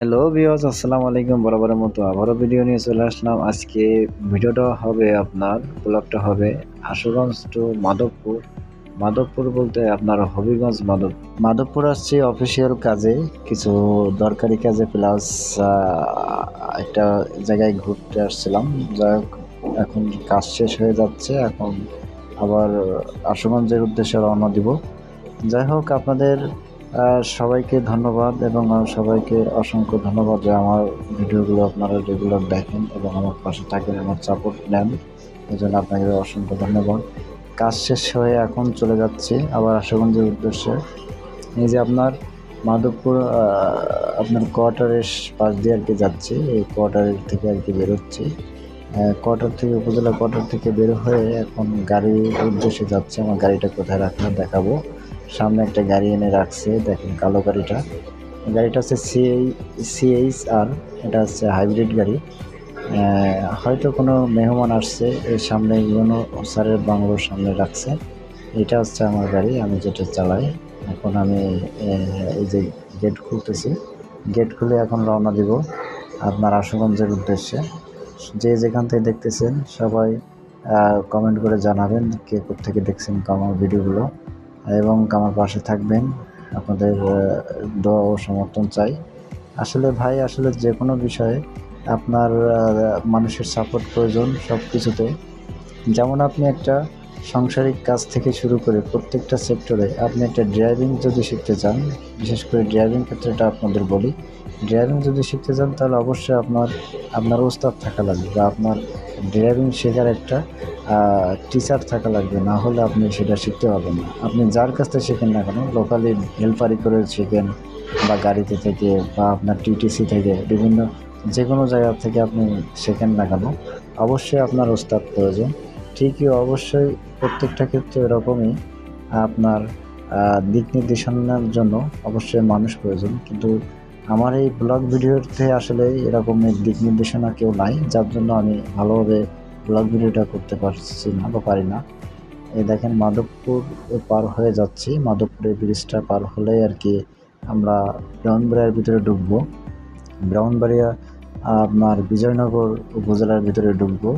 Hello viewers, আসসালামু আলাইকুম। বরাবরের মতো আবারও ভিডিও নিয়ে চলে আসলাম। আজকে ভিডিওটা হবে আপনার ব্লগটা হবে আশুগঞ্জ টু মাধবপুর। মাধবপুর বলতে আপনার হবিগঞ্জ মাধবপুর আসছি অফিসিয়াল কাজে, কিছু দরকারি কাজে প্লাস একটা জায়গায় ঘুরতে আসছিলাম। যাই হোক, এখন কাজ শেষ হয়ে যাচ্ছে। এখন আবার আশুগঞ্জের উদ্দেশ্যে রওনা দিব। যাই হোক, আপনাদের সবাইকে ধন্যবাদ এবং সবাইকে অসংখ্য ধন্যবাদ যে আমার ভিডিওগুলো আপনারা রেগুলার দেখেন এবং আমার পাশে থাকেন, আমার সাপোর্ট নেন। এজন্য আপনাকে অসংখ্য ধন্যবাদ। কাজ শেষ হয়ে এখন চলে যাচ্ছি আবার আশুগঞ্জের উদ্দেশ্যে। এই যে আপনার মাধবপুর আপনার কোয়ার্টারের পাশ দিয়ে আর কি যাচ্ছি। এই কোয়ার্টারের থেকে আর কি বেরোচ্ছি। কোয়ার্টার থেকে উপজেলা কোয়ার্টার থেকে বের হয়ে এখন গাড়ির উদ্দেশ্যে যাচ্ছে। আমার গাড়িটা কোথায় রাখলাম দেখাবো। সামনে একটা গাড়ি এনে রাখছে, দেখেন কালো গাড়িটা। গাড়িটা হচ্ছে সিএইচআর, এটা হচ্ছে হাইব্রিড গাড়ি। হয়তো কোনো মেহমান আসছে, এর সামনে ইউনো স্যারের বাংলোর সামনে রাখছে। এটা হচ্ছে আমার গাড়ি, আমি যেটা চালাই। এখন আমি এই যে গেট খুলতেছি, গেট খুলে এখন রওনা দিব আপনার আশুগঞ্জের উদ্দেশ্যে। যে যেখান থেকে দেখতেছেন সবাই কমেন্ট করে জানাবেন কে কোত্থেকে দেখছেন আমার ভিডিওগুলো এবং আমার পাশে থাকবেন। আপনাদের দোয়া ও সমর্থন চাই। আসলে ভাই, আসলে যে কোনো বিষয়ে আপনার মানুষের সাপোর্ট প্রয়োজন সব কিছুতে। যেমন আপনি একটা সাংসারিক কাজ থেকে শুরু করে প্রত্যেকটা সেক্টরে আপনি একটা ড্রাইভিং যদি শিখতে চান, বিশেষ করে ড্রাইভিং ক্ষেত্রেটা আপনাদের বলি, ড্রাইভিং যদি শিখতে চান তাহলে অবশ্যই আপনার ওস্তাদ থাকা লাগবে বা আপনার ড্রাইভিং শেখার একটা টিচার থাকা লাগবে, না হলে আপনি সেটা শিখতে পারবেন না। আপনি যার কাছ থেকে শেখেন না কেন, লোকালি হেল্পারি করে শেখেন বা গাড়িতে থেকে বা আপনার টিটিসি থেকে বিভিন্ন যে কোনো জায়গা থেকে আপনি শেখেন না কেন, অবশ্যই আপনার ওস্তাদ প্রয়োজন। ঠিকই, অবশ্যই প্রত্যেকটা ক্ষেত্রে এরকমই আপনার দিক নির্দেশনার জন্য অবশ্যই মানুষ প্রয়োজন। কিন্তু আমার এই ব্লগ ভিডিওতে আসলে এরকমের দিক নির্দেশনা কেউ নাই, যার জন্য আমি ভালোভাবে ব্লগ ভিডিওটা করতে পারছি না বা পারি না। এই দেখেন মাধবপুর পার হয়ে যাচ্ছি। মাধবপুরের ব্রিজটা পার হলেই আর কি আমরা ব্রাহ্মণবাড়িয়ার ভিতরে ঢুকবো। ব্রাহ্মণবাড়িয়া আপনার বিজয়নগর উপজেলার ভিতরে ঢুকবো।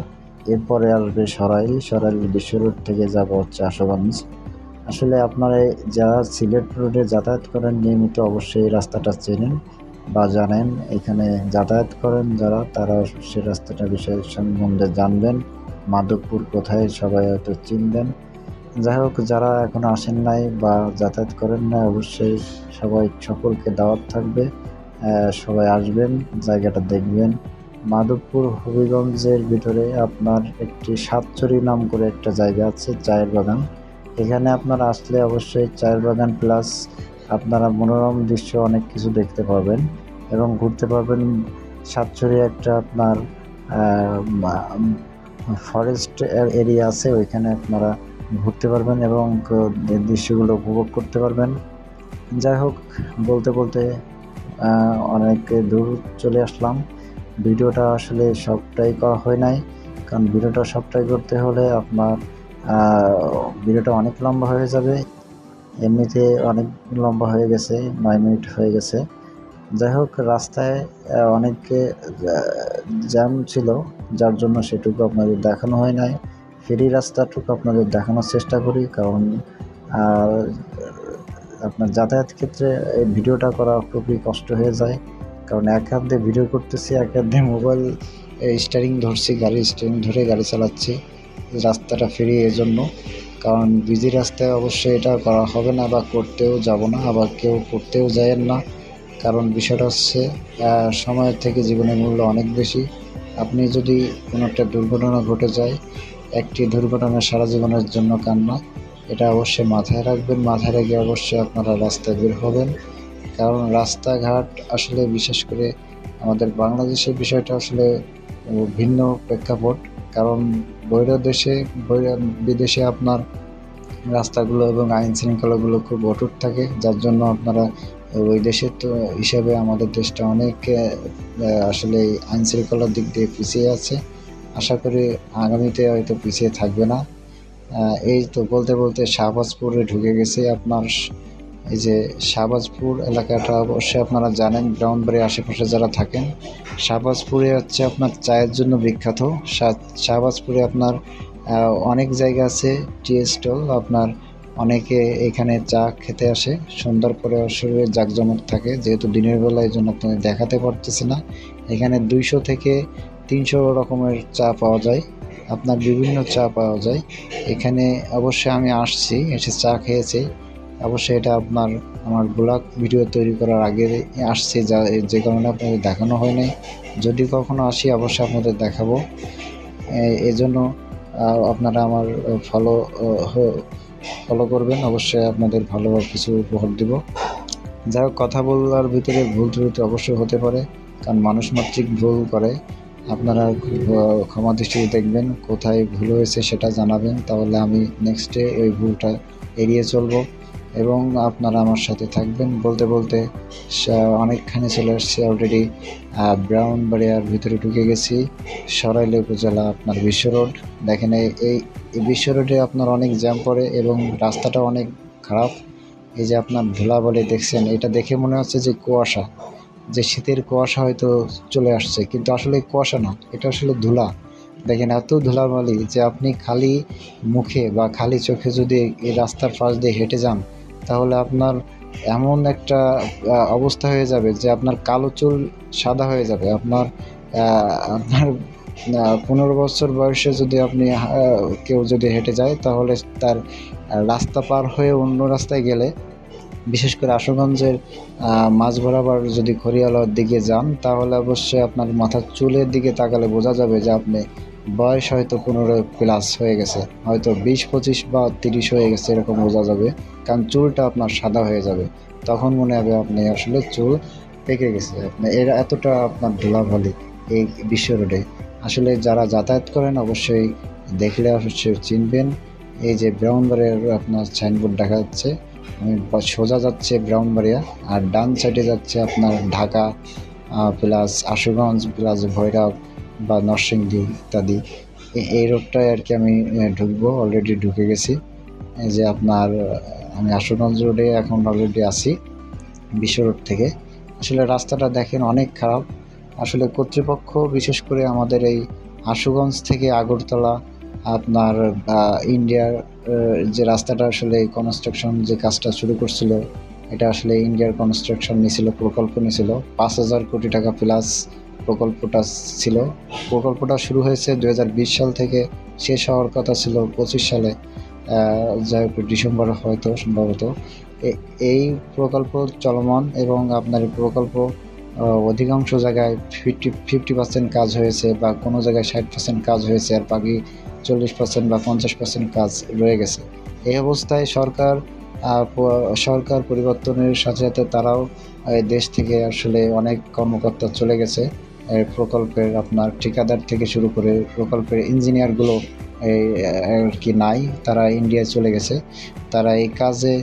এরপরে আসবে সরাইল বিশ্ব রোড থেকে যাব হচ্ছে আশুগঞ্জ। আসলে আপনারা যারা সিলেট রোডে যাতায়াত করেন নিয়মিত অবশ্যই এই রাস্তাটা চেনেন বা জানেন। এখানে যাতায়াত করেন যারা, তারা সে রাস্তাটা বিষয় সম্বন্ধে জানবেন। মাধবপুর কোথায় সবাই হয়তো চিনবেন। যাই হোক, যারা এখনো আসেন নাই বা যাতায়াত করেন নাই, অবশ্যই সকলকে দাওয়াত থাকবে। সবাই আসবেন, জায়গাটা দেখবেন। মাধবপুর হবিগঞ্জের ভিতরে আপনার একটি সাতচুরি নাম করে একটা জায়গা আছে, চায়ের বাগান। এখানে আপনারা আসলে অবশ্যই চায়ের বাগান প্লাস আপনারা মনোরম দৃশ্য অনেক কিছু দেখতে পাবেন এবং ঘুরতে পারবেন। সাতচুরি একটা আপনার ফরেস্ট এরিয়া আছে, ওইখানে আপনারা ঘুরতে পারবেন এবং দৃশ্যগুলো উপভোগ করতে পারবেন। যাই হোক, বলতে বলতে অনেক দূর চলে আসলাম। ভিডিওটা আসলে সবটাই করা হয় নাই, কারণ ভিডিওটা সবটাই করতে হলে আপনার ভিডিওটা অনেক লম্বা হয়ে যাবে। এমনিতে অনেক লম্বা হয়ে গেছে, 9 মিনিট হয়ে গেছে। যাই হোক, রাস্তায় অনেক জ্যাম ছিল, যার জন্য সেটুকু আপনাদের দেখানো হয় নাই। ফেরি রাস্তাটুকু আপনাদের দেখানোর চেষ্টা করি, কারণ আপনার যাতায়াত ক্ষেত্রে এই ভিডিওটা করা খুবই কষ্ট হয়ে যায়। কারণ এক হাত দিয়ে ভিডিও করতেছি, এক হাত দিয়ে মোবাইল স্টিয়ারিং ধরছি, গাড়ির স্টিয়ারিং ধরে গাড়ি চালাচ্ছি। রাস্তাটা ফেরি এজন্য, কারণ বিজি রাস্তায় অবশ্যই এটা করা হবে না বা করতেও যাব না, আবার কেউ করতেও যায়েন না। কারণ বিষয়টা হচ্ছে সময়ের থেকে জীবনের মূল্য অনেক বেশি। আপনি যদি কোনো একটা দুর্ঘটনা ঘটে যায়, একটি দুর্ঘটনা সারা জীবনের জন্য কান্না, এটা অবশ্যই মাথায় রাখবেন। মাথায় রেখে অবশ্যই আপনারা রাস্তায় বের হবেন, কারণ রাস্তাঘাট আসলে বিশেষ করে আমাদের বাংলাদেশের বিষয়টা আসলে ভিন্ন প্রেক্ষাপট। কারণ বিদেশে আপনার রাস্তাগুলো এবং আইন শৃঙ্খলাগুলো খুব অটুট থাকে, যার জন্য আপনারা ওই দেশের তো হিসাবে আমাদের দেশটা অনেক আসলে আইন শৃঙ্খলার দিক দিয়ে পিছিয়ে আছে। আশা করি আগামীতে হয়তো পিছিয়ে থাকবে না। এই তো বলতে বলতে শাহবাজপুরে ঢুকে গেছি আপনার এই যে শাহবাজপুর এলাকাটা অবশ্যই আপনারা জানেন, ব্রাহ্মণবাড়ির আশেপাশে যারা থাকেন, শাহবাজপুরে হচ্ছে আপনার চায়ের জন্য বিখ্যাত। শাহবাজপুরে আপনার অনেক জায়গা আছে টি স্টল, আপনার অনেকে এখানে চা খেতে আসে। সুন্দর করে আসলে জাঁকজমক থাকে, যেহেতু দিনের বেলা এই জন্য আপনাদের দেখাতে পারতেছি না। এখানে 200 থেকে 300 রকমের চা পাওয়া যায়, আপনার বিভিন্ন চা পাওয়া যায় এখানে। অবশ্যই আমি আসছি, এসে চা খেয়েছি। অবশ্যই এটা আমার ব্লগ ভিডিও তৈরি করার আগে আসছি, যে কারণে আপনাদের দেখানো হয় নাই। যদি কখনো আসি অবশ্যই আপনাদের দেখাবো। এজন্য আপনারা আমার ফলো ফলো করবেন, অবশ্যই আপনাদের ভালো কিছু উপহার দিব। যাই হোক, কথা বলার ভিতরে ভুল ত্রুটি অবশ্যই হতে পারে, কারণ মানুষ মাত্রিক ভুল করে। আপনারা ক্ষমা দৃষ্টিতে দেখবেন, কোথায় ভুল হয়েছে সেটা জানাবেন, তাহলে আমি নেক্সটে ওই ভুলটা এড়িয়ে চলবো এবং আপনারা আমার সাথে থাকবেন। বলতে বলতে অনেকখানি চলে আসছে অলরেডি, ব্রাহ্মণবাড়িয়ার ভিতরে ঢুকে গেছি। সরাইল উপজেলা, আপনার বিশ্ব রোড। দেখেন এই বিশ্ব রোডে আপনার অনেক জ্যাম পড়ে এবং রাস্তাটা অনেক খারাপ। এই যে আপনার ধুলাবালি দেখছেন, এটা দেখে মনে হচ্ছে যে কুয়াশা, যে শীতের কুয়াশা হয়তো চলে আসছে, কিন্তু আসলে কুয়াশা না, এটা আসলে ধুলা। দেখেন এত ধুলাবালি যে আপনি খালি মুখে বা খালি চোখে যদি এই রাস্তার পাশ দিয়ে হেঁটে যান, তাহলে আপনার এমন একটা অবস্থা হয়ে যাবে যে আপনার কালো চুল সাদা হয়ে যাবে। আপনার 15 বছর বয়সে যদি আপনি কেউ যদি হেঁটে যায়, তাহলে তার রাস্তা পার হয়ে অন্য রাস্তায় গেলে, বিশেষ করে আশুগঞ্জের মাঝ বরাবর যদি খড়িয়ালার দিকে যান, তাহলে অবশ্যই আপনার মাথার চুলের দিকে তাকালে বোঝা যাবে যে আপনি বয়স হয়তো 15+ হয়ে গেছে, হয়তো 20, 25 বা 30 হয়ে গেছে, এরকম বোঝা যাবে। কারণ চুলটা আপনার সাদা হয়ে যাবে, তখন মনে হবে আপনি আসলে চুল পেকে গেছে। এতটা আপনার ধুলাবালি এই বিশ্ব রোডে। আসলে যারা যাতায়াত করেন অবশ্যই দেখলে অবশ্যই চিনবেন। এই যে ব্রাহ্মণবাড়িয়ার আপনার সাইনবোর্ড দেখা যাচ্ছে, সোজা যাচ্ছে ব্রাহ্মণবাড়িয়া, আর ডান সাইডে যাচ্ছে আপনার ঢাকা প্লাস আশুগঞ্জ প্লাস ভৈরব বা নরসিংদী ইত্যাদি। এই রোডটায় আর কি আমি ঢুকবো, অলরেডি ঢুকে গেছি। এই যে আপনার আমি আশুগঞ্জ রোডে এখন অলরেডি আছি বিশ্ব রোড থেকে। আসলে রাস্তাটা দেখেন অনেক খারাপ। আসলে কর্তৃপক্ষ, বিশেষ করে আমাদের এই আশুগঞ্জ থেকে আগরতলা আপনার ইন্ডিয়ার যে রাস্তাটা আসলে কনস্ট্রাকশন যে কাজটা শুরু করছিল, এটা আসলে ইন্ডিয়ার কনস্ট্রাকশন নিয়েছিল, প্রকল্প নিয়েছিল 5,000 কোটি টাকা প্লাস প্রকল্পটা ছিল। প্রকল্পটা শুরু হয়েছে 2020 সাল থেকে, শেষ হওয়ার কথা ছিল 25 সালে, যাই হোক ডিসেম্বর হয়তো সম্ভবত। এই প্রকল্প চলমান এবং আপনার এই প্রকল্প অধিকাংশ জায়গায় 50% কাজ হয়েছে, বা কোনো জায়গায় 60% কাজ হয়েছে, আর বাকি 40% বা 50% কাজ রয়ে গেছে। এই অবস্থায় সরকার পরিবর্তনের সাথে সাথে তারাও দেশ থেকে আসলে অনেক কর্মকর্তা চলে গেছে। প্রকল্পের আপনার ঠিকাদার থেকে শুরু করে প্রকল্পের ইঞ্জিনিয়ারগুলো আর কি নাই, তারা ইন্ডিয়ায় চলে গেছে। তারা এই কাজে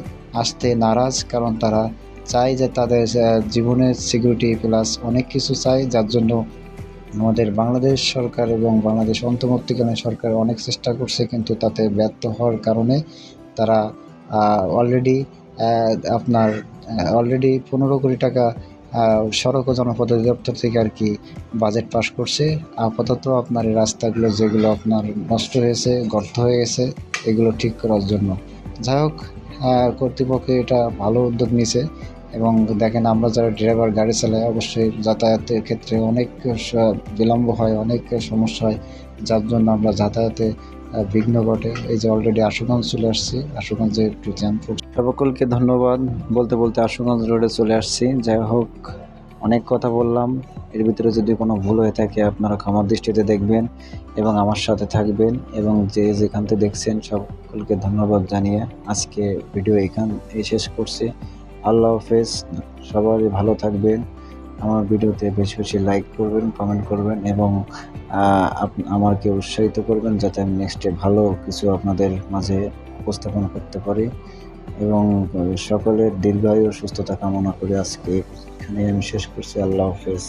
আসতে নারাজ, কারণ তারা চায় যে তাদের জীবনের সিকিউরিটি প্লাস অনেক কিছু চায়, যার জন্য আমাদের বাংলাদেশ সরকার এবং বাংলাদেশ অন্তর্বর্তীকালীন সরকার অনেক চেষ্টা করছে, কিন্তু তাতে ব্যর্থ হওয়ার কারণে তারা অলরেডি আপনার 15 কোটি টাকা সড়ক ও জনপথ অধিদপ্তর থেকে আর কি বাজেট পাস করছে। আপাতত আপনার এই রাস্তাগুলো যেগুলো আপনার নষ্ট হয়েছে, গর্ত হয়ে গেছে, এগুলো ঠিক করার জন্য। যাই হোক, কর্তৃপক্ষ এটা ভালো উদ্যোগ নিয়েছে। এবং দেখেন, আমরা যারা ড্রাইভার গাড়ি চালাই, অবশ্যই যাতায়াতের ক্ষেত্রে অনেক বিলম্ব হয়, অনেক সমস্যা হয়, যার জন্য আমরা যাতায়াতে বিঘ্ন ঘটে। এই যে অলরেডি আশুগঞ্জ চলে আসছি, আশুগঞ্জে একটু জ্যাম পড়ছে। সকলকে ধন্যবাদ। বলতে বলতে আশুগঞ্জ রোডে চলে আসছি। যাই হোক, অনেক কথা বললাম, এর ভিতরে যদি কোনো ভুল হয়ে থাকে আপনারা ক্ষমার দৃষ্টিতে দেখবেন এবং আমার সাথে থাকবেন, এবং যে যেখান থেকে দেখছেন সকলকে ধন্যবাদ জানিয়ে আজকে ভিডিও এই শেষ করছি। আল্লাহ হাফেজ, সবাই ভালো থাকবেন। আমার ভিডিওতে বেশি বেশি লাইক করবেন, কমেন্ট করবেন এবং আমাকে উৎসাহিত করবেন, যাতে আমি নেক্সটে ভালো কিছু আপনাদের মাঝে উপস্থাপন করতে পারি। এবং সকলের দীর্ঘায়ু ও সুস্থতা কামনা করে আজকে এখানে আমি শেষ করছি। আল্লাহ হাফেজ।